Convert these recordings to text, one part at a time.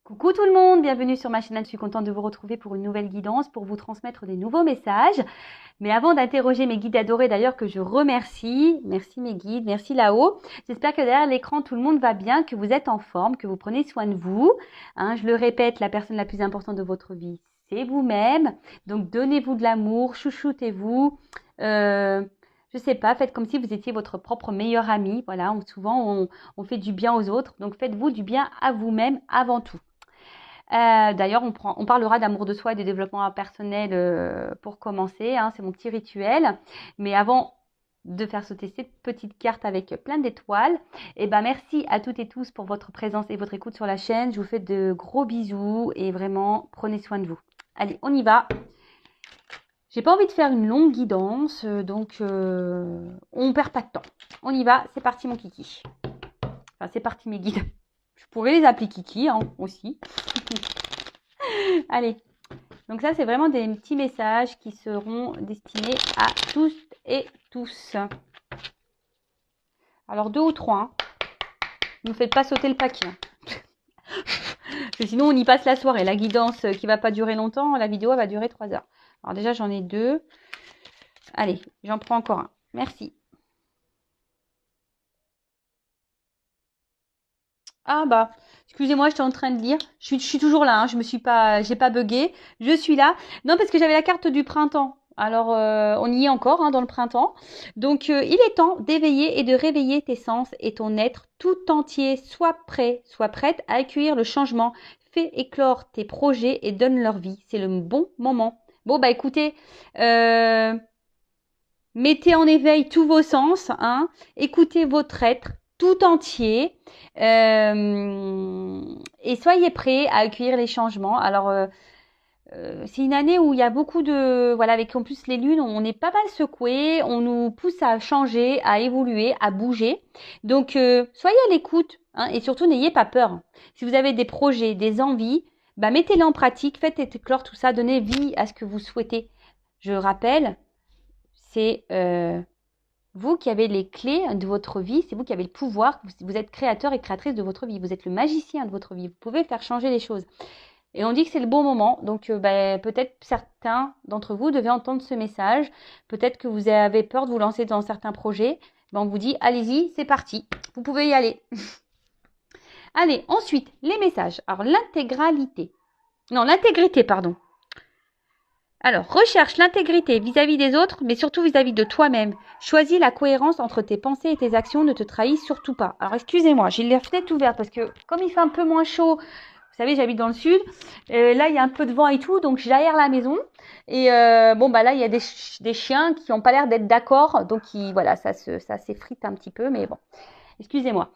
Coucou tout le monde, bienvenue sur ma chaîne. Je suis contente de vous retrouver pour une nouvelle guidance, pour vous transmettre des nouveaux messages. Mais avant d'interroger mes guides adorés d'ailleurs que je remercie, merci mes guides, merci là-haut. J'espère que derrière l'écran tout le monde va bien, que vous êtes en forme, que vous prenez soin de vous. Je le répète, la personne la plus importante de votre vie, c'est vous-même. Donc donnez-vous de l'amour, chouchoutez-vous. Je sais pas, faites comme si vous étiez votre propre meilleur ami. Voilà, souvent on fait du bien aux autres. Donc faites-vous du bien à vous-même avant tout. D'ailleurs, on parlera d'amour de soi et de développement personnel pour commencer. C'est mon petit rituel. Mais avant de faire sauter cette petite carte avec plein d'étoiles, merci à toutes et tous pour votre présence et votre écoute sur la chaîne. Je vous fais de gros bisous et vraiment, prenez soin de vous. Allez, on y va. J'ai pas envie de faire une longue guidance, donc on perd pas de temps. On y va, c'est parti mon kiki. Enfin, c'est parti mes guides. Je pourrais les appeler kiki aussi. Allez, donc ça c'est vraiment des petits messages qui seront destinés à tous et tous. Alors 2 ou 3, ne faites pas sauter le paquet. Parce que sinon on y passe la soirée. La guidance qui va pas durer longtemps, la vidéo elle va durer 3 heures. Alors déjà j'en ai 2. Allez, j'en prends encore un. Merci. Ah bah, excusez-moi, j'étais en train de lire. Je suis toujours là, j'ai pas bugué. Je suis là. Non, parce que j'avais la carte du printemps. Alors, on y est encore dans le printemps. Donc, il est temps d'éveiller et de réveiller tes sens et ton être tout entier. Sois prêt, sois prête à accueillir le changement. Fais éclore tes projets et donne leur vie. C'est le bon moment. Bon, bah écoutez, mettez en éveil tous vos sens. Écoutez votre être tout entier et soyez prêts à accueillir les changements. Alors, c'est une année où il y a beaucoup de... Voilà, avec en plus les lunes, on est pas mal secoué, on nous pousse à changer, à évoluer, à bouger. Donc, soyez à l'écoute et surtout, n'ayez pas peur. Si vous avez des projets, des envies, mettez-les en pratique, faites éclore tout ça, donnez vie à ce que vous souhaitez. Je rappelle, c'est... vous qui avez les clés de votre vie, c'est vous qui avez le pouvoir, vous êtes créateur et créatrice de votre vie, vous êtes le magicien de votre vie, vous pouvez faire changer les choses. Et on dit que c'est le bon moment, donc peut-être certains d'entre vous devez entendre ce message, peut-être que vous avez peur de vous lancer dans certains projets, on vous dit allez-y, c'est parti, vous pouvez y aller. Allez, ensuite, les messages. Alors l'intégrité, pardon. Alors, recherche l'intégrité vis-à-vis des autres, mais surtout vis-à-vis de toi-même. Choisis la cohérence entre tes pensées et tes actions, ne te trahis surtout pas. Alors, excusez-moi, j'ai la fenêtre ouverte parce que comme il fait un peu moins chaud, vous savez, j'habite dans le sud, là, il y a un peu de vent et tout, donc j'aère la maison. Et là, il y a des chiens qui n'ont pas l'air d'être d'accord, donc voilà, ça s'effrite un petit peu, mais bon, excusez-moi.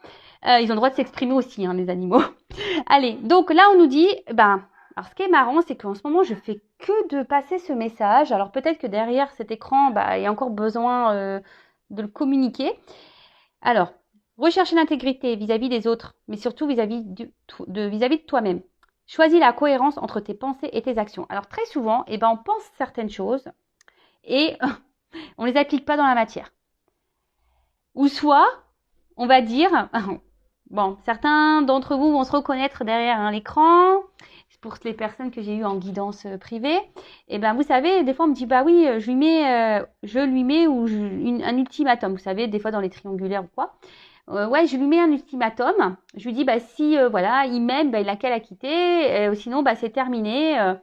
Ils ont le droit de s'exprimer aussi, les animaux. Allez, donc là, on nous dit, alors, ce qui est marrant, c'est qu'en ce moment, je fais que de passer ce message. Alors, peut-être que derrière cet écran, il y a encore besoin de le communiquer. Alors, rechercher l'intégrité vis-à-vis des autres, mais surtout vis-à-vis de toi-même. Choisis la cohérence entre tes pensées et tes actions. Alors, très souvent, on pense certaines choses et on ne les applique pas dans la matière. Ou soit, on va dire... Bon, certains d'entre vous vont se reconnaître derrière l'écran. Pour les personnes que j'ai eues en guidance privée, vous savez, des fois on me dit oui, je lui mets un ultimatum. Vous savez, des fois dans les triangulaires ou quoi. Ouais, je lui mets un ultimatum. Je lui dis si voilà, il m'aime, il n'a qu'à la quitter. Sinon, c'est terminé.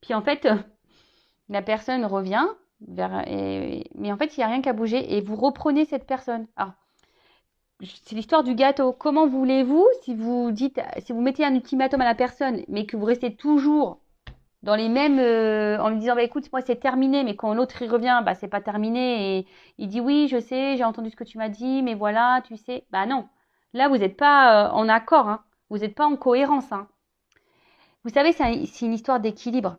Puis en fait, la personne revient mais en fait, il n'y a rien qu'à bouger et vous reprenez cette personne. Alors, c'est l'histoire du gâteau. Comment voulez-vous, si vous mettez un ultimatum à la personne, mais que vous restez toujours dans les mêmes, en lui disant, écoute, moi c'est terminé, mais quand l'autre y revient, c'est pas terminé, et il dit, oui, je sais, j'ai entendu ce que tu m'as dit, mais voilà, tu sais, non. Là, vous n'êtes pas en accord, vous n'êtes pas en cohérence. Vous savez, c'est une histoire d'équilibre,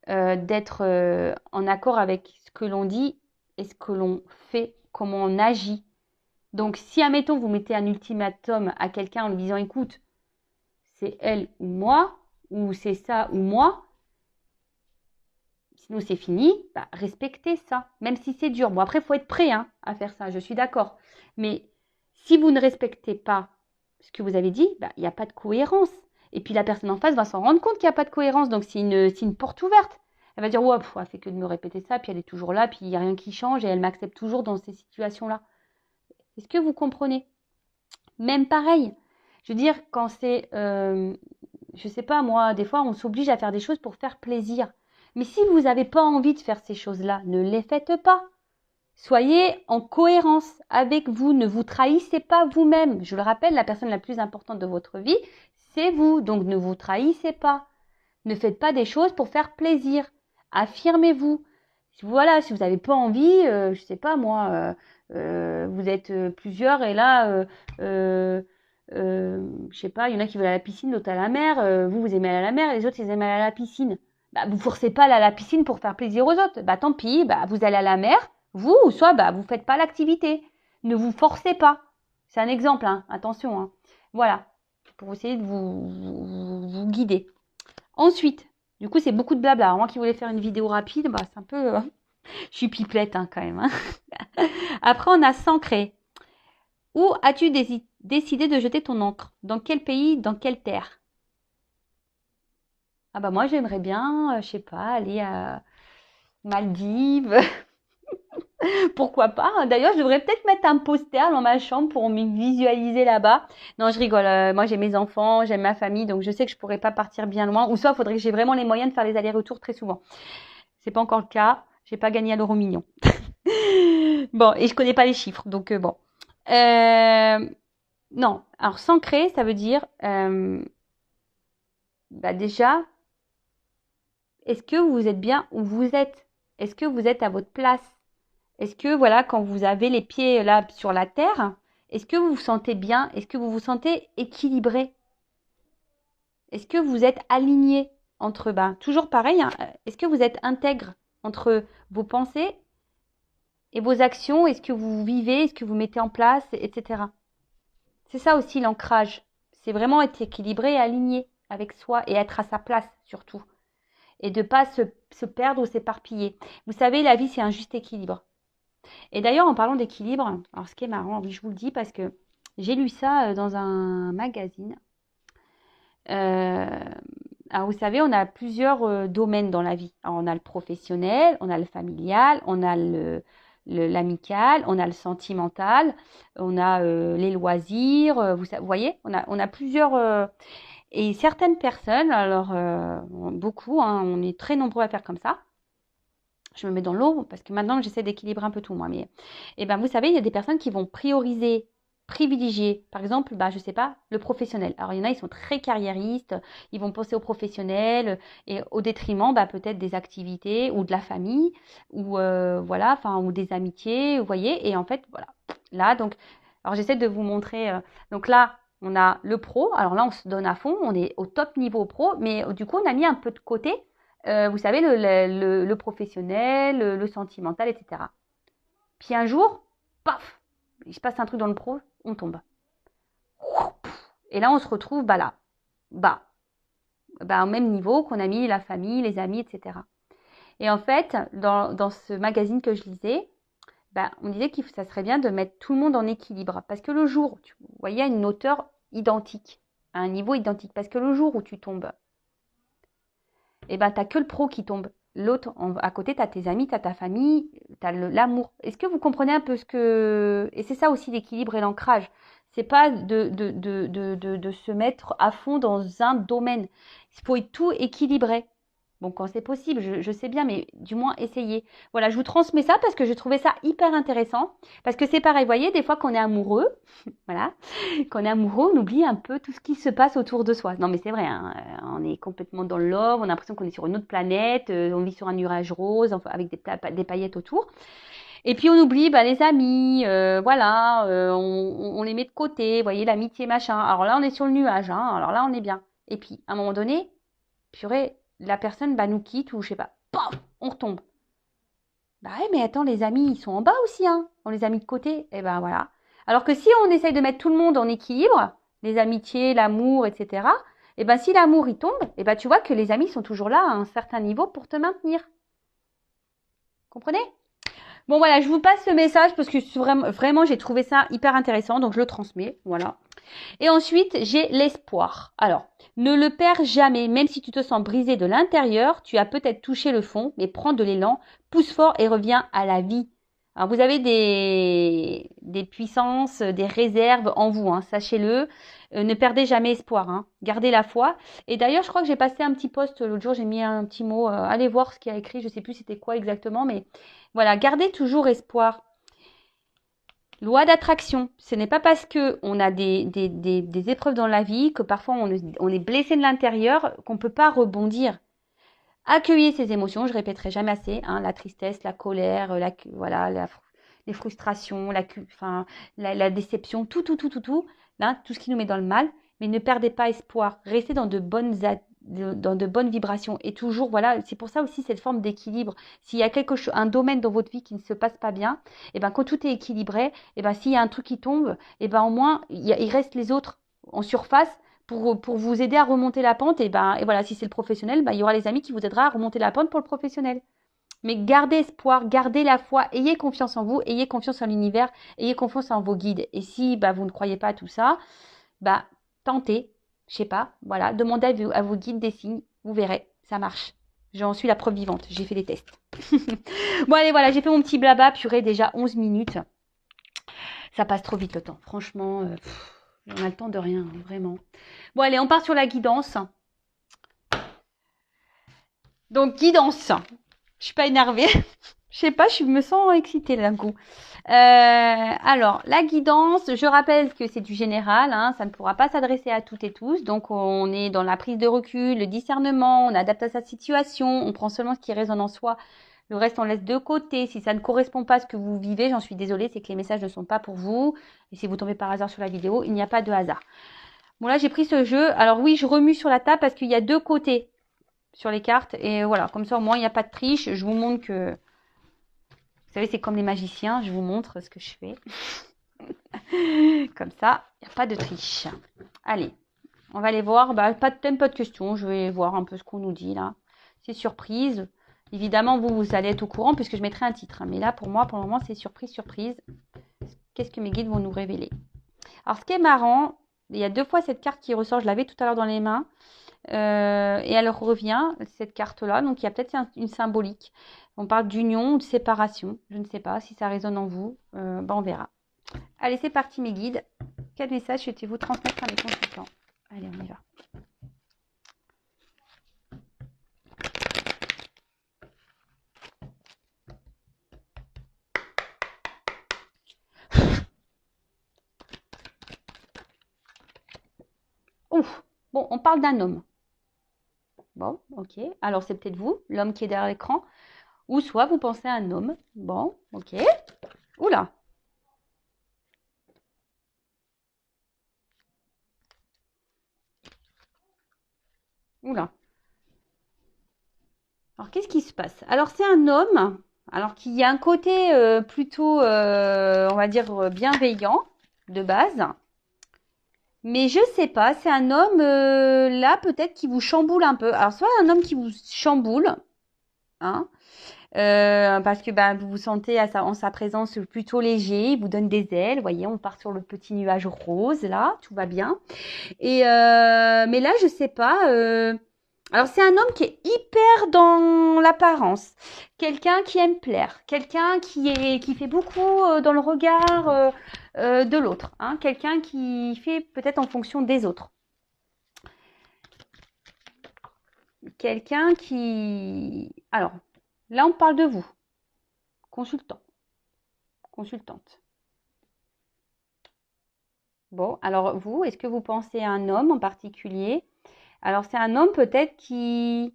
d'être en accord avec ce que l'on dit et ce que l'on fait, comment on agit. Donc, si, admettons, vous mettez un ultimatum à quelqu'un en lui disant, écoute, c'est elle ou moi, ou c'est ça ou moi, sinon c'est fini, respectez ça, même si c'est dur. Bon, après, il faut être prêt à faire ça, je suis d'accord. Mais si vous ne respectez pas ce que vous avez dit, bah, il n'y a pas de cohérence. Et puis la personne en face va s'en rendre compte qu'il n'y a pas de cohérence. Donc c'est une porte ouverte. Elle va dire, ouais, elle fait que de me répéter ça, puis elle est toujours là, puis il n'y a rien qui change et elle m'accepte toujours dans ces situations-là. Est-ce que vous comprenez? Même pareil. Je veux dire, quand c'est, je sais pas moi, des fois on s'oblige à faire des choses pour faire plaisir. Mais si vous n'avez pas envie de faire ces choses-là, ne les faites pas. Soyez en cohérence avec vous, ne vous trahissez pas vous-même. Je le rappelle, la personne la plus importante de votre vie, c'est vous. Donc ne vous trahissez pas. Ne faites pas des choses pour faire plaisir. Affirmez-vous. Voilà, si vous n'avez pas envie, je sais pas moi, vous êtes plusieurs et là, je sais pas, il y en a qui veulent aller à la piscine, d'autres à la mer. Vous aimez aller à la mer, les autres ils aiment aller à la piscine. Bah, vous forcez pas à aller à la piscine pour faire plaisir aux autres. Bah tant pis, bah vous allez à la mer, vous, ou soit bah vous faites pas l'activité. Ne vous forcez pas. C'est un exemple, hein, attention. Hein. Voilà, pour essayer de vous guider. Ensuite, du coup, c'est beaucoup de blabla. Alors, moi qui voulais faire une vidéo rapide, bah, c'est un peu... je suis pipelette hein, quand même. Hein. Après, on a s'ancrer. Où as-tu décidé de jeter ton encre? Dans quel pays? Dans quelle terre? Ah bah moi, j'aimerais bien, je sais pas, aller à Maldives. Pourquoi pas? D'ailleurs, je devrais peut-être mettre un poster dans ma chambre pour me visualiser là-bas. Non, je rigole. Moi, j'ai mes enfants, j'aime ma famille, donc je sais que je pourrais pas partir bien loin. Ou soit, il faudrait que j'ai vraiment les moyens de faire les allers-retours très souvent. C'est pas encore le cas. J'ai pas gagné à l'euro million. Bon, et je connais pas les chiffres, donc bon. Non, alors s'ancrer, ça veut dire bah déjà, est-ce que vous êtes bien où vous êtes? Est-ce que vous êtes à votre place? Est-ce que, voilà, quand vous avez les pieds là sur la terre, est-ce que vous vous sentez bien? Est-ce que vous vous sentez équilibré? Est-ce que vous êtes aligné entre, bah, toujours pareil, hein, est-ce que vous êtes intègre entre vos pensées et vos actions? Est-ce que vous vivez? Est-ce que vous mettez en place, etc. C'est ça aussi l'ancrage. C'est vraiment être équilibré et aligné avec soi et être à sa place surtout. Et de ne pas se perdre ou s'éparpiller. Vous savez, la vie, c'est un juste équilibre. Et d'ailleurs, en parlant d'équilibre, alors ce qui est marrant, oui, je vous le dis parce que j'ai lu ça dans un magazine. Alors, vous savez, on a plusieurs domaines dans la vie. Alors, on a le professionnel, on a le familial, on a l'amical, on a le sentimental, on a les loisirs. Vous voyez, on a plusieurs... et certaines personnes, alors beaucoup, hein, on est très nombreux à faire comme ça. Je me mets dans l'eau parce que maintenant j'essaie d'équilibrer un peu tout moi. Mais ben, vous savez, il y a des personnes qui vont privilégier, par exemple, bah, je sais pas, le professionnel. Alors il y en a, ils sont très carriéristes, ils vont penser au professionnel et au détriment bah, peut-être des activités ou de la famille ou voilà, enfin ou des amitiés, vous voyez. Et en fait, voilà, là donc, alors j'essaie de vous montrer. Donc là, on a le pro. Alors là, on se donne à fond, on est au top niveau pro, mais du coup, on a mis un peu de côté. Vous savez, le professionnel, le sentimental, etc. Puis un jour, paf, il se passe un truc dans le pro, on tombe. Et là, on se retrouve là, au même niveau qu'on a mis la famille, les amis, etc. Et en fait, dans ce magazine que je lisais, on disait que ça serait bien de mettre tout le monde en équilibre. Parce que le jour, vous voyez, à une hauteur identique, à un niveau identique. Parce que le jour où tu tombes, et t'as que le pro qui tombe. L'autre, à côté, t'as tes amis, t'as ta famille, t'as l'amour. Est-ce que vous comprenez un peu ce que... Et c'est ça aussi l'équilibre et l'ancrage. C'est pas de se mettre à fond dans un domaine. Il faut tout équilibrer. Bon, quand c'est possible, je sais bien, mais du moins essayez. Voilà, je vous transmets ça parce que je trouvais ça hyper intéressant. Parce que c'est pareil, vous voyez, des fois qu'on est amoureux, voilà, quand on est amoureux, on oublie un peu tout ce qui se passe autour de soi. Non, mais c'est vrai, hein, on est complètement dans le love, on a l'impression qu'on est sur une autre planète, on vit sur un nuage rose, enfin, avec des paillettes autour. Et puis on oublie les amis, voilà, on les met de côté, vous voyez, l'amitié, machin. Alors là, on est sur le nuage, hein, alors là, on est bien. Et puis, à un moment donné, purée, la personne nous quitte ou je sais pas, paf, on retombe. Bah ouais, mais attends, les amis, ils sont en bas aussi, hein. On les a mis de côté. Et ben voilà. Alors que si on essaye de mettre tout le monde en équilibre, les amitiés, l'amour, etc., et ben si l'amour il tombe, et ben tu vois que les amis sont toujours là à un certain niveau pour te maintenir. Comprenez? Bon voilà, je vous passe ce message parce que vraiment j'ai trouvé ça hyper intéressant, donc je le transmets. Voilà. Et ensuite, j'ai l'espoir. Alors, ne le perds jamais, même si tu te sens brisé de l'intérieur, tu as peut-être touché le fond, mais prends de l'élan, pousse fort et reviens à la vie. Alors, vous avez des puissances, des réserves en vous, hein, sachez-le. Ne perdez jamais espoir, hein. Gardez la foi. Et d'ailleurs, je crois que j'ai passé un petit post l'autre jour, j'ai mis un petit mot. Allez voir ce qu'il y a écrit, je ne sais plus c'était quoi exactement, mais voilà, gardez toujours espoir. Loi d'attraction. Ce n'est pas parce que on a des épreuves dans la vie que parfois on est blessé de l'intérieur qu'on ne peut pas rebondir. Accueillez ces émotions, je répéterai jamais assez, hein, la tristesse, la colère, les frustrations, la déception, tout, hein, tout ce qui nous met dans le mal, mais ne perdez pas espoir, restez dans dans de bonnes vibrations et toujours, voilà, c'est pour ça aussi cette forme d'équilibre. S'il y a un domaine dans votre vie qui ne se passe pas bien, et ben quand tout est équilibré, et ben s'il y a un truc qui tombe, et ben au moins il reste les autres en surface pour vous aider à remonter la pente. Et voilà, si c'est le professionnel, il y aura les amis qui vous aideront à remonter la pente pour le professionnel. Mais gardez espoir, gardez la foi, ayez confiance en vous, ayez confiance en l'univers, ayez confiance en vos guides. Et si vous ne croyez pas à tout ça, tentez, je sais pas, voilà, demandez à vos guides des signes, vous verrez, ça marche. J'en suis la preuve vivante, j'ai fait des tests. Bon allez, voilà, j'ai fait mon petit blabla, purée, déjà 11 minutes. Ça passe trop vite le temps, franchement, on a le temps de rien, hein, vraiment. Bon allez, on part sur la guidance. Donc guidance, je suis pas énervée. Je sais pas, je me sens excitée d'un coup. Alors, la guidance, je rappelle que c'est du général, hein, ça ne pourra pas s'adresser à toutes et tous. Donc, on est dans la prise de recul, le discernement, on adapte à sa situation, on prend seulement ce qui résonne en soi. Le reste, on laisse de côté. Si ça ne correspond pas à ce que vous vivez, j'en suis désolée, c'est que les messages ne sont pas pour vous. Et si vous tombez par hasard sur la vidéo, il n'y a pas de hasard. Bon, là, j'ai pris ce jeu. Alors oui, je remue sur la table parce qu'il y a deux côtés sur les cartes. Et voilà, comme ça, au moins, il n'y a pas de triche. Je vous montre que... Vous savez, c'est comme les magiciens. Je vous montre ce que je fais. Comme ça, il n'y a pas de triche. Allez, on va aller voir. Pas de thème, pas de questions. Je vais voir un peu ce qu'on nous dit là. C'est surprise. Évidemment, vous allez être au courant puisque je mettrai un titre. Mais là, pour moi, pour le moment, c'est surprise, surprise. Qu'est-ce que mes guides vont nous révéler? Alors, ce qui est marrant, il y a deux fois cette carte qui ressort. Je l'avais tout à l'heure dans les mains. Et elle revient, cette carte-là. Donc, il y a peut-être une symbolique. On parle d'union ou de séparation. Je ne sais pas si ça résonne en vous. On verra. Allez, c'est parti, mes guides. Quel message souhaitez-vous transmettre à mes consultants? Allez, on y va. Ouf. Bon, on parle d'un homme. Bon, ok. Alors, c'est peut-être vous, l'homme qui est derrière l'écran. Ou soit vous pensez à un homme. Bon, ok. Oula. Oula. Alors, qu'est-ce qui se passe? Alors, c'est un homme, alors qu'il y a un côté plutôt, on va dire, bienveillant de base. Mais je sais pas, c'est un homme, là, peut-être qui vous chamboule un peu. Alors, soit un homme qui vous chamboule, hein, parce que vous vous sentez en sa présence plutôt léger, il vous donne des ailes. Vous voyez, on part sur le petit nuage rose, là, tout va bien. Et mais là, je sais pas. Alors, c'est un homme qui est hyper dans l'apparence, quelqu'un qui aime plaire, quelqu'un qui fait beaucoup dans le regard de l'autre, hein, quelqu'un qui fait peut-être en fonction des autres. Quelqu'un qui... Alors, là, on parle de vous, consultant, consultante. Bon, alors vous, est-ce que vous pensez à un homme en particulier? Alors, c'est un homme peut-être qui...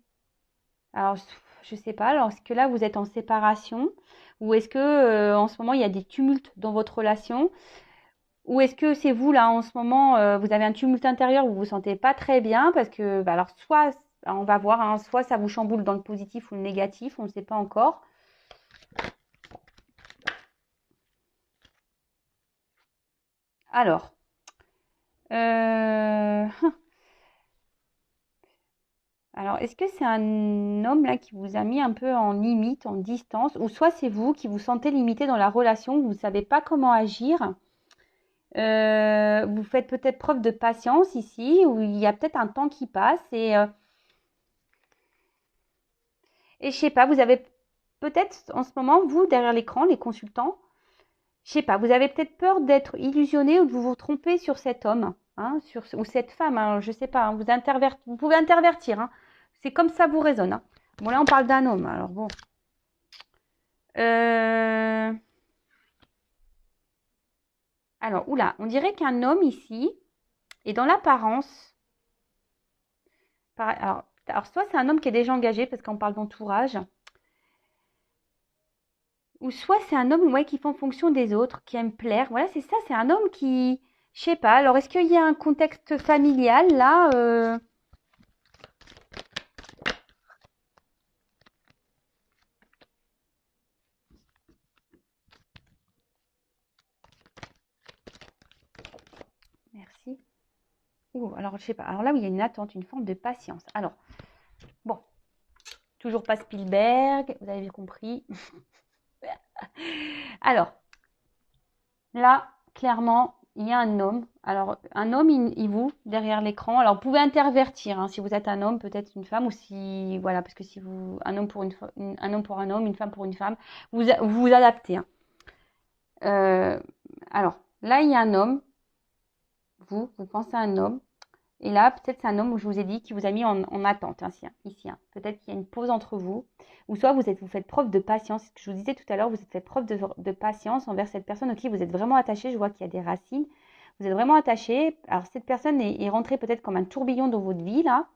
Alors, je sais pas, alors est-ce que là, vous êtes en séparation? Ou est-ce que en ce moment, il y a des tumultes dans votre relation? Ou est-ce que c'est vous, là, en ce moment, vous avez un tumulte intérieur où vous vous sentez pas très bien? Parce que, alors, soit, on va voir, hein, soit ça vous chamboule dans le positif ou le négatif, on ne sait pas encore. Alors, alors, est-ce que c'est un homme là qui vous a mis un peu en limite, en distance, ou soit c'est vous qui vous sentez limité dans la relation, vous ne savez pas comment agir? Vous faites peut-être preuve de patience ici, où il y a peut-être un temps qui passe et je sais pas, vous avez peut-être en ce moment, vous, derrière l'écran, les consultants, je sais pas, vous avez peut-être peur d'être illusionné ou de vous tromper sur cet homme, hein, ou cette femme, hein, je sais pas, hein, vous pouvez intervertir, hein, c'est comme ça vous résonne. Hein. Bon, là, on parle d'un homme, alors bon. Alors, oula, on dirait qu'un homme ici est dans l'apparence. Alors, soit c'est un homme qui est déjà engagé parce qu'on parle d'entourage, ou soit c'est un homme ouais, qui fait en fonction des autres, qui aime plaire. Voilà, c'est ça, c'est un homme qui, je sais pas. Alors, est-ce qu'il y a un contexte familial là Merci. Ouh, alors, je sais pas. Alors là, où il y a une attente, une forme de patience. Alors, bon, toujours pas Spielberg, vous avez bien compris. Alors, là, clairement, il y a un homme. Alors, un homme, il vous, derrière l'écran. Alors, vous pouvez intervertir, hein, si vous êtes un homme, peut-être une femme, ou si, voilà, parce que si vous, un homme pour un homme pour un homme, une femme pour une femme, vous adaptez. Hein. Alors, là, il y a un homme. Vous pensez à un homme. Et là, peut-être c'est un homme où je vous ai dit qui vous a mis en attente ici. Hein. Peut-être qu'il y a une pause entre vous. Ou soit vous faites preuve de patience. Ce que je vous disais tout à l'heure, vous faites preuve de patience envers cette personne auquel vous êtes vraiment attaché. Je vois qu'il y a des racines. Vous êtes vraiment attaché. Alors cette personne est rentrée peut-être comme un tourbillon dans votre vie là.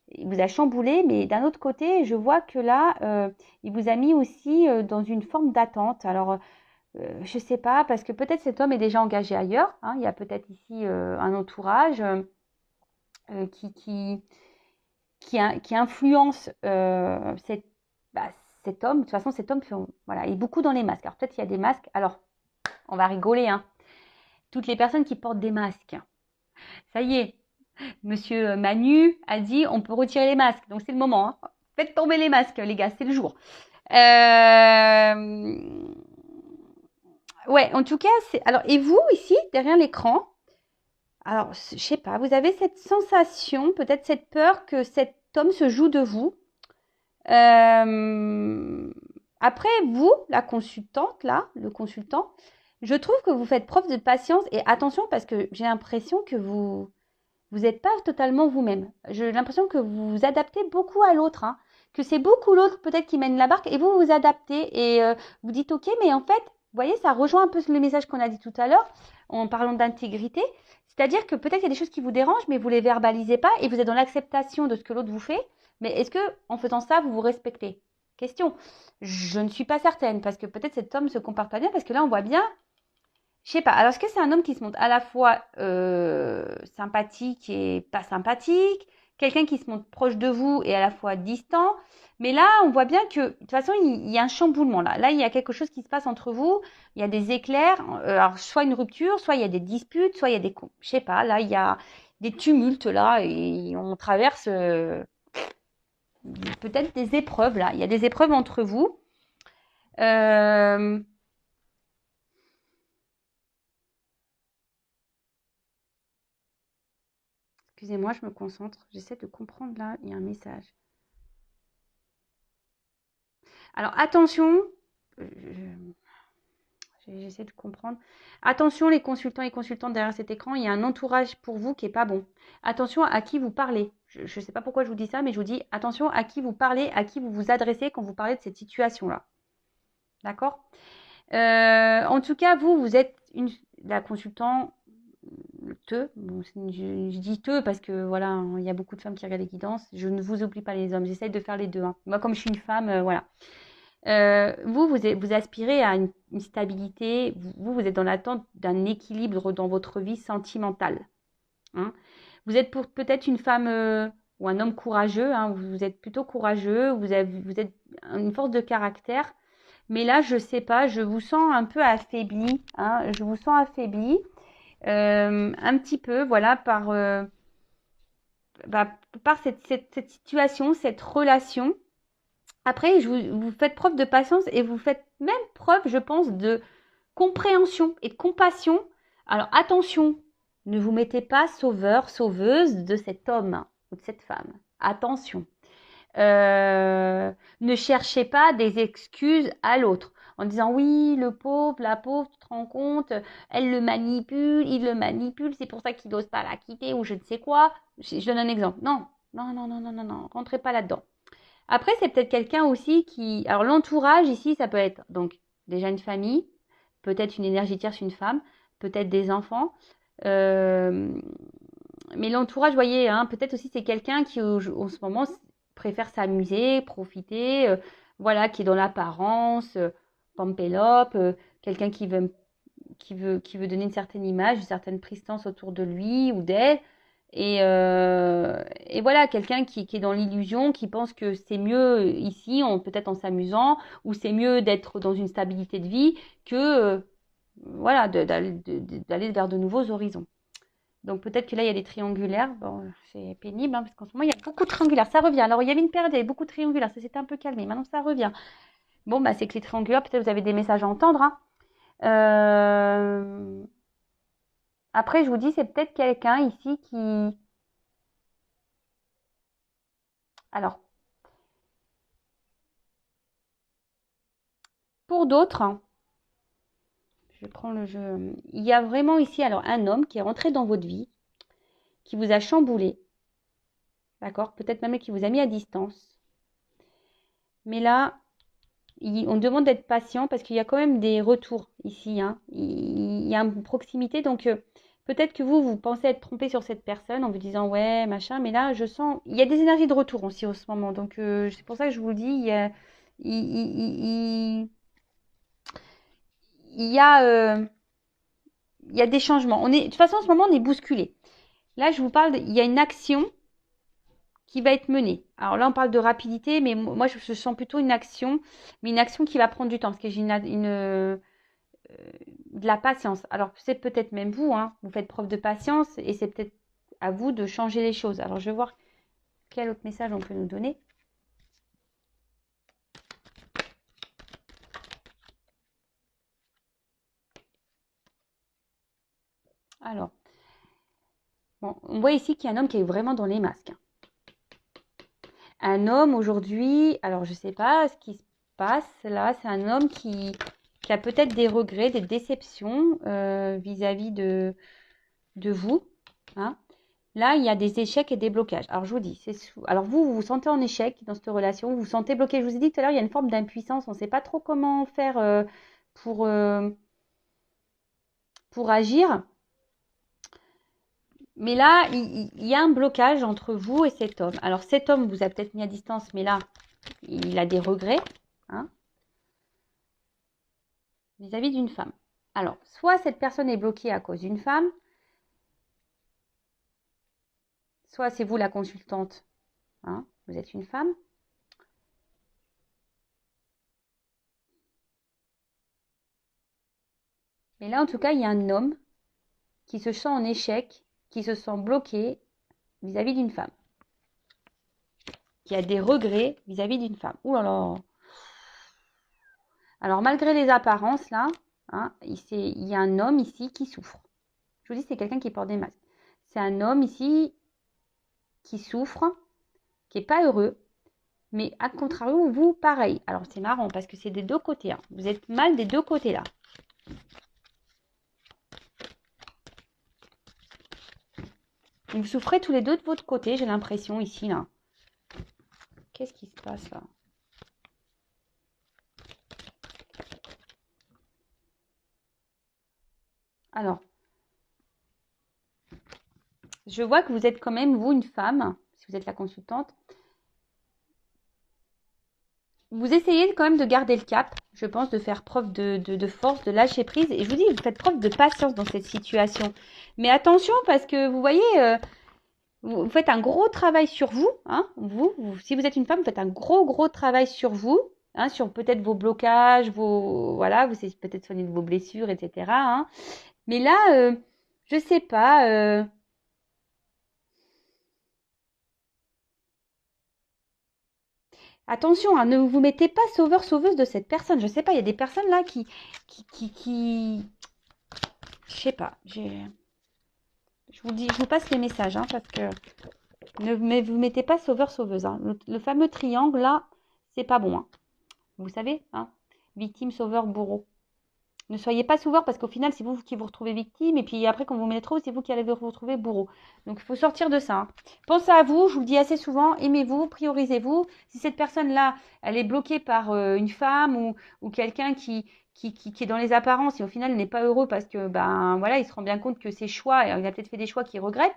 Il vous a chamboulé, mais d'un autre côté, je vois que là, il vous a mis aussi dans une forme d'attente. Alors, je ne sais pas, parce que peut-être cet homme est déjà engagé ailleurs. Hein. Il y a peut-être ici un entourage. Qui influence bah, cet homme. De toute façon, cet homme voilà, est beaucoup dans les masques. Alors peut-être qu'il y a des masques. Alors, on va rigoler. Hein. Toutes les personnes qui portent des masques. Ça y est, Monsieur Manu a dit on peut retirer les masques. Donc c'est le moment. Hein. Faites tomber les masques, les gars, c'est le jour. Ouais, en tout cas, alors, et vous, ici, derrière l'écran, alors, je sais pas, vous avez cette sensation, peut-être cette peur que cet homme se joue de vous. Après, vous, la consultante, là, le consultant, je trouve que vous faites preuve de patience et attention parce que j'ai l'impression que vous n'êtes pas totalement vous-même. J'ai l'impression que vous vous adaptez beaucoup à l'autre, hein, que c'est beaucoup l'autre peut-être qui mène la barque et vous vous adaptez et vous dites ok, mais en fait, vous voyez, ça rejoint un peu le message qu'on a dit tout à l'heure en parlant d'intégrité. C'est-à-dire que peut-être il y a des choses qui vous dérangent, mais vous les verbalisez pas et vous êtes dans l'acceptation de ce que l'autre vous fait. Mais est-ce que en faisant ça, vous vous respectez? Question. Je ne suis pas certaine parce que peut-être cet homme se comporte pas bien parce que là, on voit bien. Je sais pas. Alors, est-ce que c'est un homme qui se montre à la fois sympathique et pas sympathique, quelqu'un qui se montre proche de vous et à la fois distant? Mais là, on voit bien que de toute façon, il y a un chamboulement là. Là, il y a quelque chose qui se passe entre vous. Il y a des éclairs. Alors, soit une rupture, soit il y a des disputes, soit il y a des, je sais pas. Là, il y a des tumultes là et on traverse peut-être des épreuves là. Il y a des épreuves entre vous. Excusez-moi, je me concentre. J'essaie de comprendre là. Il y a un message. Alors attention, j'essaie de comprendre. Attention les consultants et consultantes derrière cet écran, il y a un entourage pour vous qui est pas bon. Attention à qui vous parlez. Je ne sais pas pourquoi je vous dis ça, mais je vous dis attention à qui vous parlez, à qui vous vous adressez quand vous parlez de cette situation-là. D'accord En tout cas, vous êtes la consultante. Bon, je dis te parce que voilà, il y a beaucoup de femmes qui regardent les guidances. Je ne vous oublie pas les hommes. J'essaie de faire les deux. Hein. Moi, comme je suis une femme, voilà. Vous aspirez à une stabilité. Vous êtes dans l'attente d'un équilibre dans votre vie sentimentale. Hein. Vous êtes peut-être une femme ou un homme courageux. Hein. Vous êtes plutôt courageux. Vous êtes une force de caractère. Mais là, je sais pas. Je vous sens un peu affaibli. Hein. Je vous sens affaibli. Un petit peu, voilà, par cette situation, cette relation. Après, vous faites preuve de patience et vous faites même preuve, je pense, de compréhension et de compassion Alors attention, ne vous mettez pas sauveur, sauveuse de cet homme ou de cette femme. Attention. Ne cherchez pas des excuses à l'autre en disant oui, le pauvre, la pauvre, tu te rends compte, elle le manipule, il le manipule, c'est pour ça qu'il n'ose pas la quitter ou je ne sais quoi. Je donne un exemple. Non, non, non, non, non, non, non, rentrez pas là-dedans. Après, c'est peut-être quelqu'un aussi qui... Alors l'entourage ici, ça peut être donc déjà une famille, peut-être une énergie tierce, une femme, peut-être des enfants. Euh, mais l'entourage, vous voyez, hein, peut-être aussi c'est quelqu'un qui en ce moment préfère s'amuser, profiter, voilà, qui est dans l'apparence, pampélope, quelqu'un qui veut donner une certaine image, une certaine prestance autour de lui ou d'elle. Et voilà, quelqu'un qui est dans l'illusion, qui pense que c'est mieux ici, peut-être en s'amusant, ou c'est mieux d'être dans une stabilité de vie que voilà, d'aller vers de nouveaux horizons. Donc peut-être que là, il y a des triangulaires. Bon, c'est pénible, hein, parce qu'en ce moment, il y a beaucoup de triangulaires. Ça revient. Alors, il y avait une période, il y avait beaucoup de triangulaires. Ça s'était un peu calmé. Maintenant, ça revient. Bon, bah, c'est que les triangulaires, peut-être vous avez des messages à entendre. Hein. Après, je vous dis, c'est peut-être quelqu'un ici qui... Alors, pour d'autres, hein, je prends le jeu. Il y a vraiment ici alors un homme qui est rentré dans votre vie, qui vous a chamboulé. D'accord? Peut-être même qui vous a mis à distance. Mais là, on demande d'être patient parce qu'il y a quand même des retours ici. Hein. Il y a une proximité. Donc, peut-être que vous pensez être trompé sur cette personne en vous disant ouais, machin. Mais là, je sens. Il y a des énergies de retour aussi en ce moment. Donc, c'est pour ça que je vous le dis. Il y a, il y a des changements. De toute façon, en ce moment, on est bousculé. Là, je vous parle. Il y a une action qui va être menée. Alors là, on parle de rapidité, mais moi, je sens plutôt une action, mais une action qui va prendre du temps, parce que j'ai de la patience. Alors, c'est peut-être même vous, hein, vous faites preuve de patience, et c'est peut-être à vous de changer les choses. Alors, je vais voir quel autre message on peut nous donner. Alors, bon, on voit ici qu'il y a un homme qui est vraiment dans les masques. Un homme aujourd'hui, alors je ne sais pas ce qui se passe là, c'est un homme qui a peut-être des regrets, des déceptions vis-à-vis de vous. Hein. Là, il y a des échecs et des blocages. Alors, je vous dis, alors vous vous sentez en échec dans cette relation, vous vous sentez bloqué. Je vous ai dit tout à l'heure, il y a une forme d'impuissance. On ne sait pas trop comment faire pour, euh, pour agir. Mais là, il y a un blocage entre vous et cet homme. Alors, cet homme vous a peut-être mis à distance, mais là, il a des regrets hein, vis-à-vis d'une femme. Alors, soit cette personne est bloquée à cause d'une femme, soit c'est vous la consultante, hein, vous êtes une femme. Mais là, en tout cas, il y a un homme qui se sent en échec, qui se sent bloqué vis-à-vis d'une femme, qui a des regrets vis-à-vis d'une femme. Ouh là là. Alors, malgré les apparences, là, hein, il y a un homme ici qui souffre. Je vous dis, c'est quelqu'un qui porte des masques. C'est un homme ici qui souffre, qui n'est pas heureux, mais à contrario, vous, pareil. Alors, c'est marrant parce que c'est des deux côtés. Hein. Vous êtes mal des deux côtés, là. Vous souffrez tous les deux de votre côté, j'ai l'impression, ici, là. Qu'est-ce qui se passe, là? Alors, je vois que vous êtes quand même, vous, une femme, si vous êtes la consultante. Vous essayez quand même de garder le cap, je pense, de faire preuve de force, de lâcher prise. Et je vous dis, vous faites preuve de patience dans cette situation. Mais attention, parce que vous voyez, vous faites un gros travail sur vous. Hein, si vous êtes une femme, vous faites un gros travail sur vous. Hein, sur peut-être vos blocages, voilà, vous essayez peut-être soigner vos blessures, etc. Hein. Mais là, je sais pas. Attention, hein, ne vous mettez pas sauveur-sauveuse de cette personne. Je sais pas, il y a des personnes là qui Je sais pas. Je vous dis, je vous passe les messages, hein, parce que ne vous mettez pas sauveur-sauveuse. Hein. Le fameux triangle, là, c'est pas bon. Hein. Vous savez, hein, victime, sauveur, bourreau. Ne soyez pas sauveur parce qu'au final, c'est vous qui vous retrouvez victime. Et puis après, quand vous mettez trop, c'est vous qui allez vous retrouver bourreau. Donc, il faut sortir de ça. Hein. Pensez à vous, je vous le dis assez souvent, aimez-vous, priorisez-vous. Si cette personne-là, elle est bloquée par une femme ou quelqu'un qui est dans les apparences et au final n'est pas heureux parce que, ben voilà, il se rend bien compte que ses choix, il a peut-être fait des choix qu'il regrette,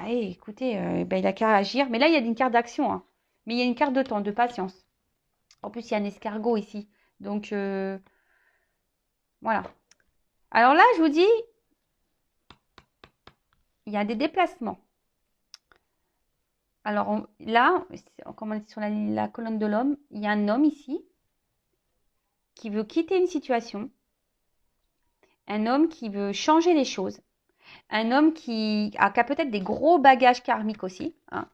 écoutez, il a qu'à agir. Mais là, il y a une carte d'action. Hein. Mais il y a une carte de temps, de patience. En plus, il y a un escargot ici. Donc, voilà. Alors là, je vous dis, il y a des déplacements. Alors là, comme on est sur la colonne de l'homme, il y a un homme ici qui veut quitter une situation, un homme qui veut changer les choses, un homme qui a peut-être des gros bagages karmiques aussi, hein,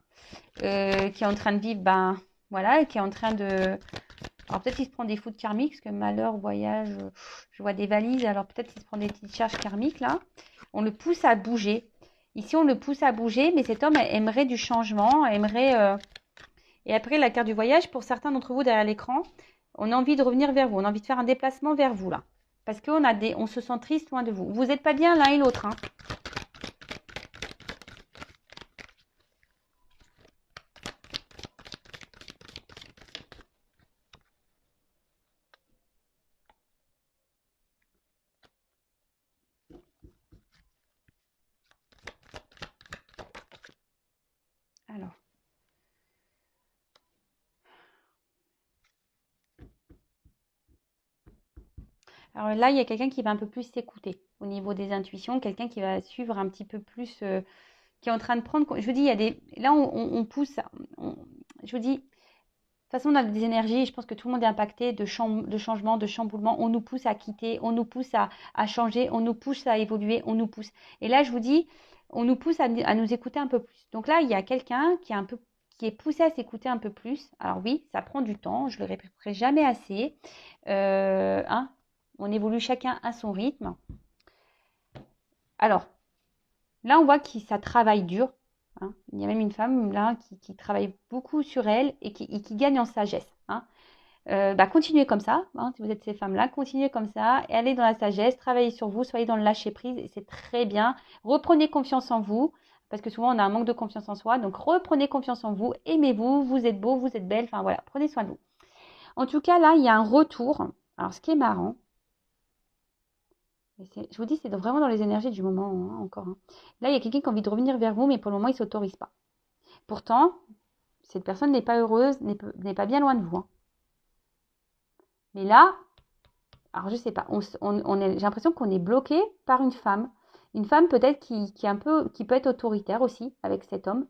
qui est en train de vivre, voilà, et qui est en train de... Alors peut-être qu'il se prend des foudres karmiques, parce que malheur, voyage, je vois des valises, alors peut-être qu'il se prend des petites charges karmiques là. On le pousse à bouger. Ici, on le pousse à bouger, mais cet homme aimerait du changement, aimerait... Et après, la carte du voyage, pour certains d'entre vous derrière l'écran, on a envie de revenir vers vous, on a envie de faire un déplacement vers vous là. Parce on se sent triste loin de vous. Vous n'êtes pas bien l'un et l'autre. Hein. Alors là, il y a quelqu'un qui va un peu plus s'écouter au niveau des intuitions, quelqu'un qui va suivre un petit peu plus, qui est en train de prendre. Je vous dis, il y a des. Là, on pousse. Je vous dis, de toute façon, on a des énergies. Je pense que tout le monde est impacté de changement, de chamboulement. On nous pousse à quitter, on nous pousse à changer, on nous pousse à évoluer, on nous pousse. Et là, je vous dis, on nous pousse à nous écouter un peu plus. Donc là, il y a quelqu'un qui est poussé à s'écouter un peu plus. Alors oui, ça prend du temps. Je le répéterai jamais assez. Hein, on évolue chacun à son rythme. Alors, là, on voit que ça travaille dur. Hein. Il y a même une femme là qui travaille beaucoup sur elle et qui gagne en sagesse. Hein. Continuez comme ça. Hein, si vous êtes ces femmes-là, continuez comme ça. Et allez dans la sagesse, travaillez sur vous, soyez dans le lâcher-prise. Et c'est très bien. Reprenez confiance en vous. Parce que souvent, on a un manque de confiance en soi. Donc, reprenez confiance en vous. Aimez-vous. Vous êtes beau, vous êtes belle. Enfin, voilà. Prenez soin de vous. En tout cas, là, il y a un retour. Alors, ce qui est marrant, je vous dis, c'est vraiment dans les énergies du moment, hein, encore. Hein. Là, il y a quelqu'un qui a envie de revenir vers vous, mais pour le moment, il ne s'autorise pas. Pourtant, cette personne n'est pas heureuse, n'est pas bien loin de vous. Hein. Mais là, alors je ne sais pas, j'ai l'impression qu'on est bloqué par une femme. Une femme peut-être qui peut être autoritaire aussi avec cet homme.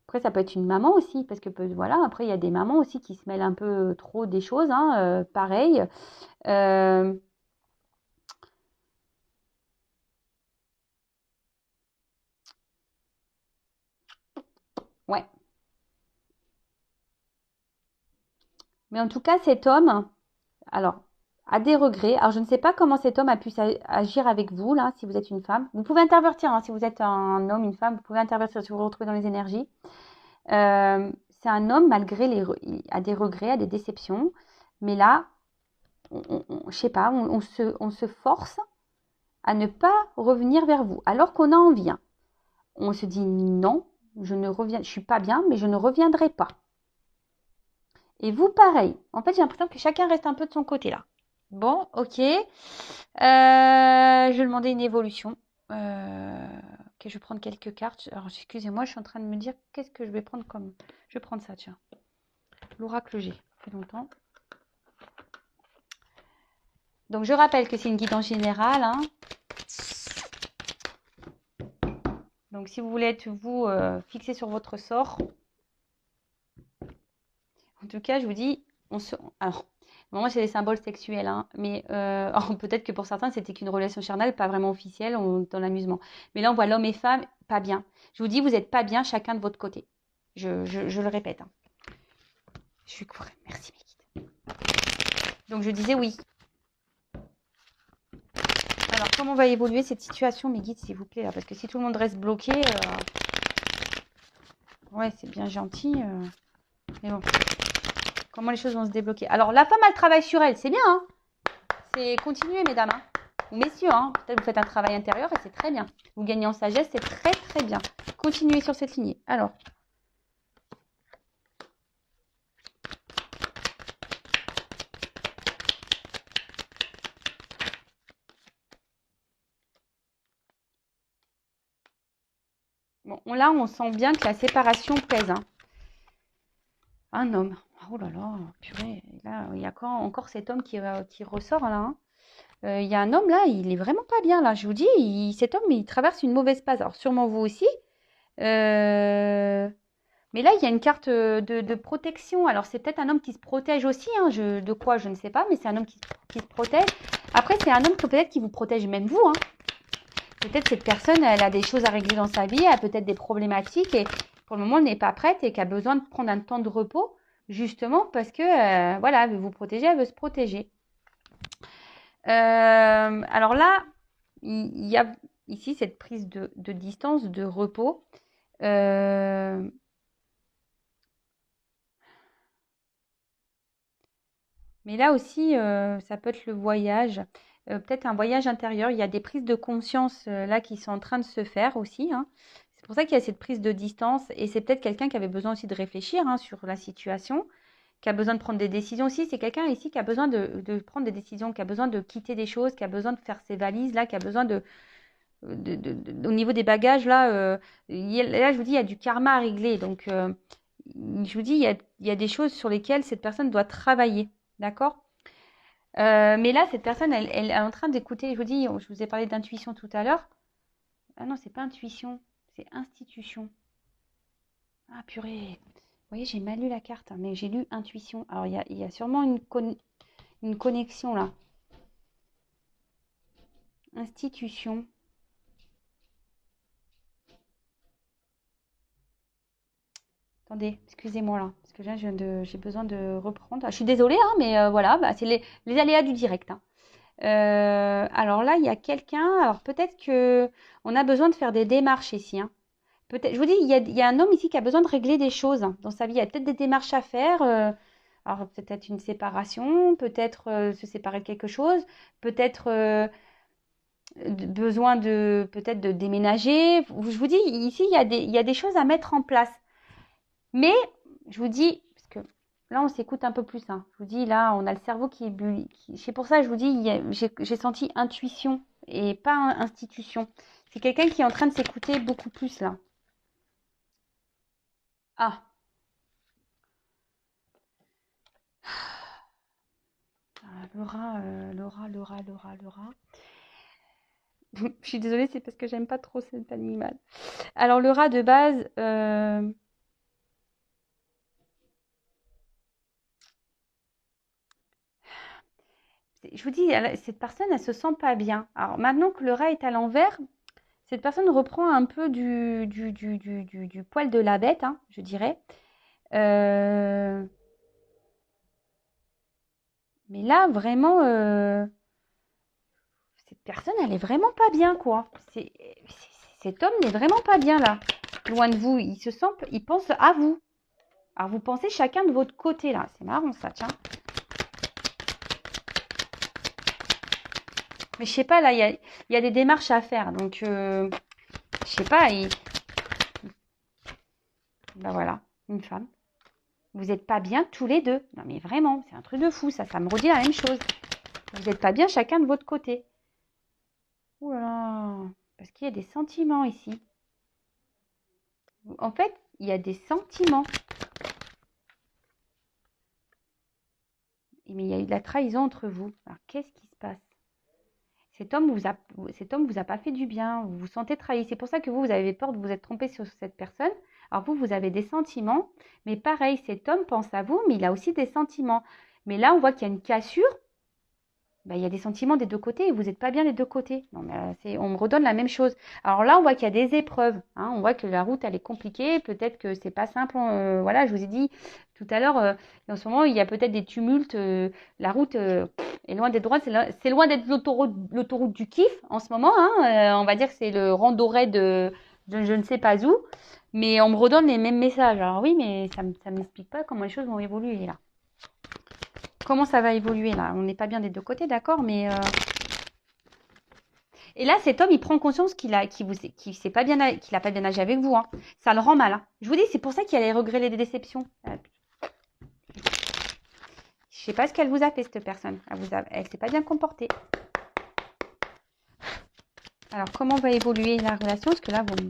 Après, ça peut être une maman aussi, parce que voilà, après, il y a des mamans aussi qui se mêlent un peu trop des choses, hein, pareil. Ouais. Mais en tout cas, cet homme, alors, a des regrets. Alors, je ne sais pas comment cet homme a pu agir avec vous, là, si vous êtes une femme. Vous pouvez intervertir, hein, si vous êtes un homme, une femme, vous pouvez intervertir si vous vous retrouvez dans les énergies. C'est un homme, malgré il a des regrets, a des déceptions. Mais là, je sais pas, on se force à ne pas revenir vers vous, alors qu'on a envie. Hein. On se dit non, je suis pas bien, mais je ne reviendrai pas. Et vous, pareil. En fait, j'ai l'impression que chacun reste un peu de son côté là. Bon, ok. Je vais demander une évolution. Ok, je vais prendre quelques cartes. Alors, excusez-moi, je suis en train de me dire qu'est-ce que je vais prendre comme... Je vais prendre ça, tiens. L'oracle G. Ça fait longtemps. Donc, je rappelle que c'est une guidance générale. Hein. Donc, si vous voulez être, vous, fixé sur votre sort... En tout cas, je vous dis... Alors... Moi, c'est des symboles sexuels, hein, mais peut-être que pour certains, c'était qu'une relation charnelle, pas vraiment officielle, dans l'amusement. Mais là, on voit l'homme et femme pas bien. Je vous dis, vous n'êtes pas bien chacun de votre côté. Je le répète. Hein. Je suis courée. Merci, mes guides. Donc, je disais oui. Alors, comment va évoluer cette situation, mes guides, s'il vous plaît, là? Parce que si tout le monde reste bloqué, ouais, c'est bien gentil. Mais bon, comment les choses vont se débloquer? Alors, la femme, elle travaille sur elle, c'est bien, hein? C'est continuer, mesdames, hein? Ou messieurs, hein? Peut-être vous faites un travail intérieur et c'est très bien. Vous gagnez en sagesse, c'est très, très bien. Continuez sur cette lignée. Alors. Bon, là, on sent bien que la séparation pèse, hein. Un homme. Oh là là, purée. Là, il y a encore cet homme qui ressort, là, hein. Il y a un homme, là, il est vraiment pas bien, là. Je vous dis, cet homme, il traverse une mauvaise passe. Alors, sûrement vous aussi. Mais là, il y a une carte de protection. Alors, c'est peut-être un homme qui se protège aussi, hein. De quoi, je ne sais pas, mais c'est un homme qui se protège. Après, c'est un homme peut-être qui vous protège même vous, hein. Peut-être cette personne, elle a des choses à régler dans sa vie, elle a peut-être des problématiques et pour le moment, elle n'est pas prête et qu'elle a besoin de prendre un temps de repos, justement parce que, voilà, elle veut vous protéger, elle veut se protéger. Alors là, il y a ici cette prise de distance, de repos. Mais là aussi, ça peut être le voyage, peut-être un voyage intérieur. Il y a des prises de conscience là qui sont en train de se faire aussi, hein. C'est pour ça qu'il y a cette prise de distance et c'est peut-être quelqu'un qui avait besoin aussi de réfléchir, hein, sur la situation, qui a besoin de prendre des décisions aussi. C'est quelqu'un ici qui a besoin de prendre des décisions, qui a besoin de quitter des choses, qui a besoin de faire ses valises là, qui a besoin au niveau des bagages là, là je vous dis, il y a du karma à régler. Donc, je vous dis, il y a des choses sur lesquelles cette personne doit travailler. D'accord? Mais là, cette personne, elle est en train d'écouter. Je vous dis, je vous ai parlé d'intuition tout à l'heure. Ah non, c'est pas intuition, c'est institution. Ah purée. Vous voyez, j'ai mal lu la carte, hein, mais j'ai lu intuition. Alors, il y a sûrement une connexion là. Institution. Attendez, excusez-moi là, parce que là, j'ai besoin de reprendre. Ah, je suis désolée, hein, mais voilà, bah, c'est les aléas du direct, hein. Alors là, il y a quelqu'un. Alors peut-être que on a besoin de faire des démarches ici, hein. Peut-être, je vous dis, il y a un homme ici qui a besoin de régler des choses, hein, dans sa vie. Il y a peut-être des démarches à faire. Alors peut-être une séparation, peut-être se séparer de quelque chose, peut-être besoin de peut-être de déménager. Je vous dis, ici, il y a des choses à mettre en place. Mais je vous dis, parce que là, on s'écoute un peu plus, hein. Je vous dis, là, on a le cerveau c'est pour ça que je vous dis, j'ai senti intuition et pas institution. C'est quelqu'un qui est en train de s'écouter beaucoup plus, là. Ah, Laura. Je suis désolée, c'est parce que j'aime pas trop cet animal. Alors, le rat de base, je vous dis, cette personne, elle se sent pas bien. Alors, maintenant que le rat est à l'envers, cette personne reprend un peu du poil de la bête, hein, je dirais. Euh, mais là, vraiment, cette personne, elle est vraiment pas bien, quoi. Cet homme n'est vraiment pas bien, là. Loin de vous, il pense à vous. Alors, vous pensez chacun de votre côté, là. C'est marrant, ça, tiens. Mais je sais pas, là, il y a des démarches à faire. Donc, je sais pas. Ben voilà, une femme. Vous n'êtes pas bien tous les deux. Non, mais vraiment, c'est un truc de fou, ça me redit la même chose. Vous n'êtes pas bien chacun de votre côté. Ouh là là, parce qu'il y a des sentiments ici. En fait, il y a des sentiments. Mais il y a eu de la trahison entre vous. Alors, qu'est-ce qui se passe? Cet homme vous a pas fait du bien. Vous vous sentez trahi. C'est pour ça que vous avez peur de vous être trompé sur cette personne. Alors vous avez des sentiments. Mais pareil, cet homme pense à vous, mais il a aussi des sentiments. Mais là, on voit qu'il y a une cassure. bah, il y a des sentiments des deux côtés et vous n'êtes pas bien des deux côtés. Non, mais on me redonne la même chose. Alors là, on voit qu'il y a des épreuves. Hein, on voit que la route, elle est compliquée. Peut-être que c'est pas simple. Voilà, je vous ai dit tout à l'heure, en ce moment, il y a peut-être des tumultes. La route est loin d'être droite. C'est loin d'être l'autoroute du kiff en ce moment. Hein, on va dire que c'est le randonnée de je ne sais pas où. Mais on me redonne les mêmes messages. Alors oui, mais ça ne m'explique pas comment les choses vont évoluer là. Comment ça va évoluer là? On n'est pas bien des deux côtés, d'accord, mais et là, cet homme, il prend conscience qu'il a pas bien, qu'il a pas bien agi avec vous. Hein. Ça le rend mal. Hein. Je vous dis, c'est pour ça qu'il a les regrets, les déceptions. Je sais pas ce qu'elle vous a fait, cette personne. Elle s'est pas bien comportée. Alors, comment va évoluer la relation? Parce que là, s'il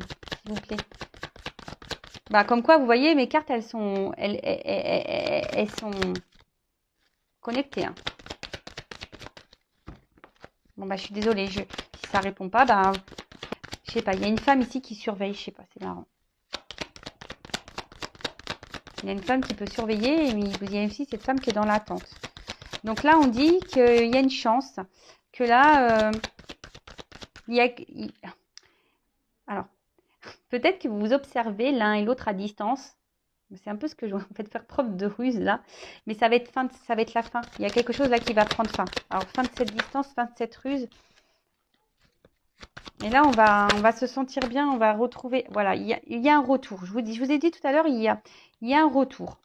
vous plaît. Bah, comme quoi, vous voyez, mes cartes, elles sont connectées. Hein. Bon, bah, je suis désolée. Si ça répond pas, bah, je sais pas. Il y a une femme ici qui surveille. Je sais pas, c'est marrant. Il y a une femme qui peut surveiller, mais il y a aussi cette femme qui est dans l'attente. Donc là, on dit qu'il y a une chance, que là, alors, peut-être que vous observez l'un et l'autre à distance. C'est un peu ce que je vais en fait faire preuve de ruse là. Mais ça va être la fin. Il y a quelque chose là qui va prendre fin. Alors, fin de cette distance, fin de cette ruse. Et là, on va se sentir bien, on va retrouver. Voilà, il y a un retour. Je vous ai dit tout à l'heure, il y a un retour.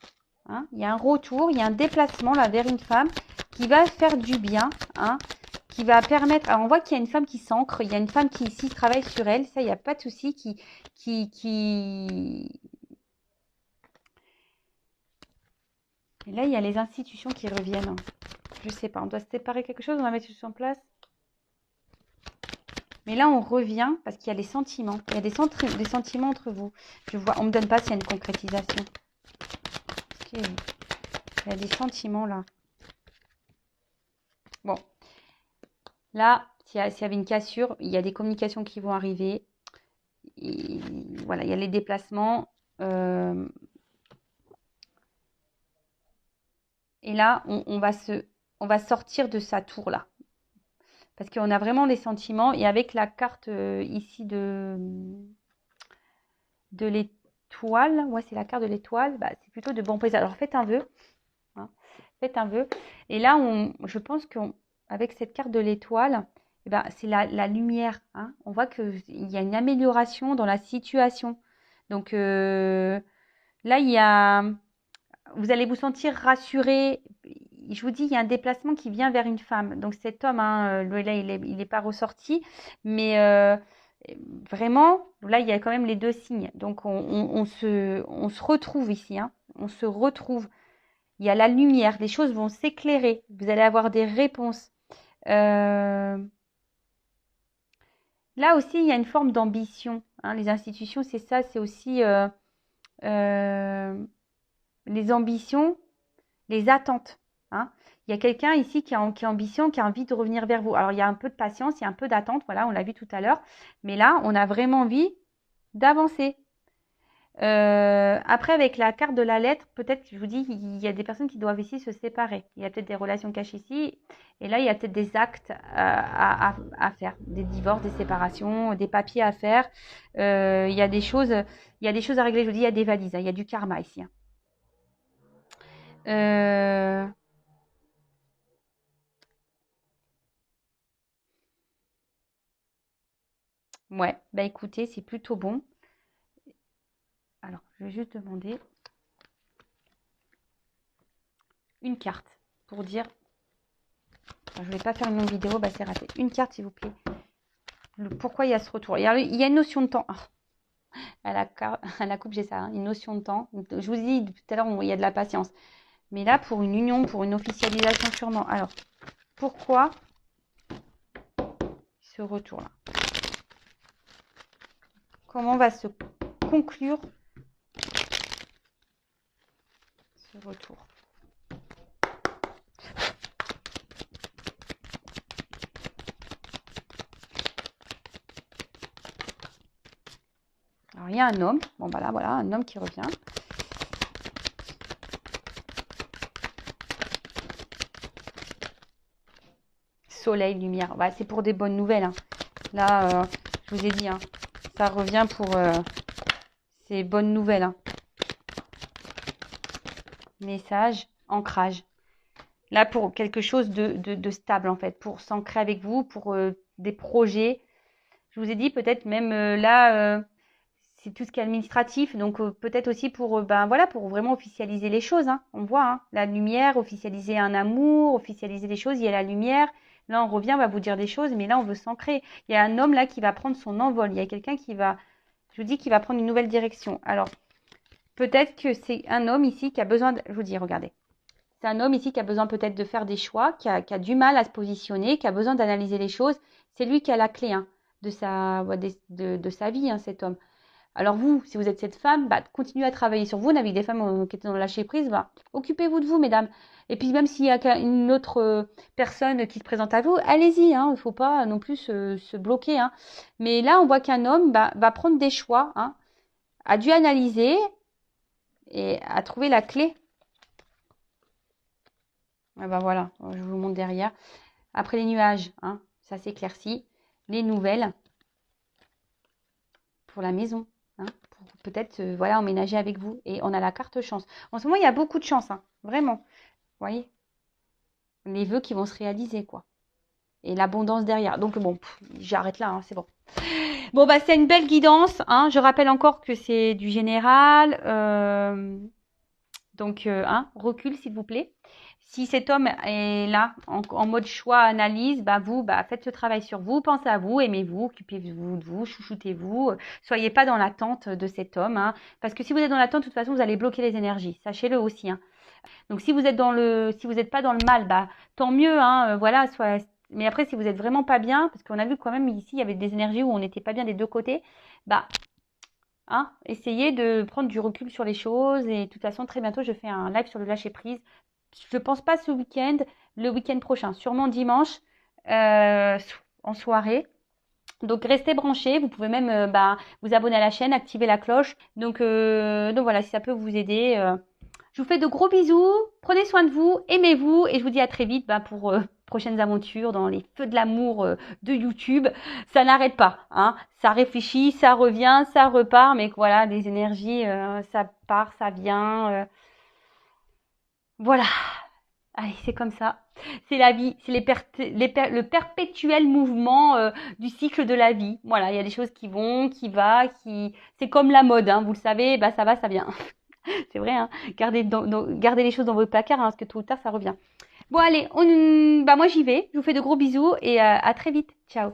Hein, il y a un retour, il y a un déplacement là vers une femme qui va faire du bien, hein, qui va permettre. Alors on voit qu'il y a une femme qui s'ancre, il y a une femme qui ici travaille sur elle, ça il n'y a pas de souci, Et là il y a les institutions qui reviennent. Je sais pas, on doit se séparer quelque chose, on va mettre tout en place. Mais là on revient parce qu'il y a les sentiments, il y a des sentiments entre vous. Je vois, on me donne pas s'il y a une concrétisation. Il y a des sentiments là. Bon. Là, s'il y avait une cassure, il y a des communications qui vont arriver. Et voilà, il y a les déplacements. Et là, on va sortir de sa tour là. Parce qu'on a vraiment les sentiments. Et avec la carte ici de l'étoile, ouais, c'est la carte de l'étoile, bah, c'est plutôt de bon présage. Alors faites un vœu. Hein, faites un vœu. Et là, je pense qu'avec cette carte de l'étoile, eh ben, c'est la lumière. Hein. On voit qu'il y a une amélioration dans la situation. Donc là, vous allez vous sentir rassuré. Je vous dis, il y a un déplacement qui vient vers une femme. Donc cet homme, hein, là, il n'est pas ressorti. Mais vraiment, là, il y a quand même les deux signes. Donc on se retrouve ici. Hein. On se retrouve. Il y a la lumière, les choses vont s'éclairer. Vous allez avoir des réponses. Là aussi, il y a une forme d'ambition. Hein. Les institutions, c'est ça, c'est aussi les ambitions, les attentes. Hein. Il y a quelqu'un ici qui a ambition, qui a envie de revenir vers vous. Alors, il y a un peu de patience, il y a un peu d'attente. Voilà, on l'a vu tout à l'heure. Mais là, on a vraiment envie d'avancer. Après, avec la carte de la lettre, peut-être, je vous dis, il y a des personnes qui doivent ici se séparer. Il y a peut-être des relations cachées ici. Et là, il y a peut-être des actes à faire. Des divorces, des séparations, des papiers à faire. Il y a des choses à régler. Je vous dis, il y a des valises. Hein, il y a du karma ici. Hein. Ouais, bah écoutez, c'est plutôt bon. Alors, je vais juste demander une carte pour dire. Alors, je ne vais pas faire une longue vidéo, bah c'est raté. Une carte, s'il vous plaît. Pourquoi il y a ce retour? Il y a une notion de temps. À la coupe, j'ai ça, hein, une notion de temps. Je vous dis tout à l'heure, il y a de la patience. Mais là, pour une union, pour une officialisation, sûrement. Alors, pourquoi ce retour-là? Comment va se conclure ce retour? Alors, il y a un homme. Bon, bah là, voilà, un homme qui revient. soleil, lumière. Bah, c'est pour des bonnes nouvelles. Hein. Là, je vous ai dit, hein, ça revient pour ces bonnes nouvelles. Hein. Message, ancrage. Là, pour quelque chose de stable, en fait, pour s'ancrer avec vous, pour des projets. Je vous ai dit, peut-être même là, c'est tout ce qui est administratif, donc peut-être aussi pour, ben voilà, pour vraiment officialiser les choses. Hein. On voit, hein, la lumière, officialiser un amour, officialiser les choses, il y a la lumière. Là, on revient, on va vous dire des choses, mais là, on veut s'ancrer. Il y a un homme là qui va prendre son envol. Il y a quelqu'un qui va, je vous dis, qui va prendre une nouvelle direction. Alors, peut-être que c'est un homme ici qui a besoin je vous dis, regardez. C'est un homme ici qui a besoin peut-être de faire des choix, qui a du mal à se positionner, qui a besoin d'analyser les choses. C'est lui qui a la clé hein, de sa vie, hein, cet homme. Alors vous, si vous êtes cette femme, bah, continuez à travailler sur vous. On a vu des femmes qui étaient dans le lâcher prise. Bah, occupez-vous de vous, mesdames. Et puis même s'il y a une autre personne qui se présente à vous, allez-y. Hein, il ne faut pas non plus se bloquer. Hein. Mais là, on voit qu'un homme va prendre des choix, hein, a dû analyser et a trouvé la clé. Ah bah voilà, je vous montre derrière. Après les nuages, hein, ça s'éclaircit. Les nouvelles pour la maison, hein, pour peut-être voilà, emménager avec vous. Et on a la carte chance. En ce moment, il y a beaucoup de chance, hein, vraiment. Vous voyez, les vœux qui vont se réaliser, quoi. Et l'abondance derrière. Donc bon, j'arrête là, hein, c'est bon. Bon, bah c'est une belle guidance. Hein. Je rappelle encore que c'est du général. Donc, recul, s'il vous plaît. Si cet homme est là, en mode choix, analyse, bah vous, bah faites ce travail sur vous, pensez à vous, aimez-vous, occupez-vous de vous, chouchoutez-vous. Soyez pas dans l'attente de cet homme, hein, parce que si vous êtes dans l'attente, de toute façon, vous allez bloquer les énergies. Sachez-le aussi. Hein. Donc, si vous êtes si vous n'êtes pas dans le mal, bah tant mieux, hein, voilà. Mais après, si vous êtes vraiment pas bien, parce qu'on a vu quand même ici, il y avait des énergies où on n'était pas bien des deux côtés, bah hein, essayez de prendre du recul sur les choses. Et de toute façon, très bientôt, je fais un live sur le lâcher prise. Je ne pense pas ce week-end, le week-end prochain, sûrement dimanche en soirée. Donc restez branchés, vous pouvez même vous abonner à la chaîne, activer la cloche. Donc voilà, si ça peut vous aider. Je vous fais de gros bisous, prenez soin de vous, aimez-vous et je vous dis à très vite pour prochaines aventures dans les feux de l'amour de YouTube. Ça n'arrête pas, hein. Ça réfléchit, ça revient, ça repart, mais voilà, des énergies, ça part, ça vient. Voilà. Allez, c'est comme ça. C'est la vie, c'est le perpétuel mouvement du cycle de la vie. Voilà, il y a des choses qui vont, c'est comme la mode, hein, vous le savez, bah ça va, ça vient. C'est vrai, hein. Gardez les choses dans vos placards, hein, parce que tôt ou tard, ça revient. Bon, allez, moi j'y vais. Je vous fais de gros bisous et à très vite. Ciao.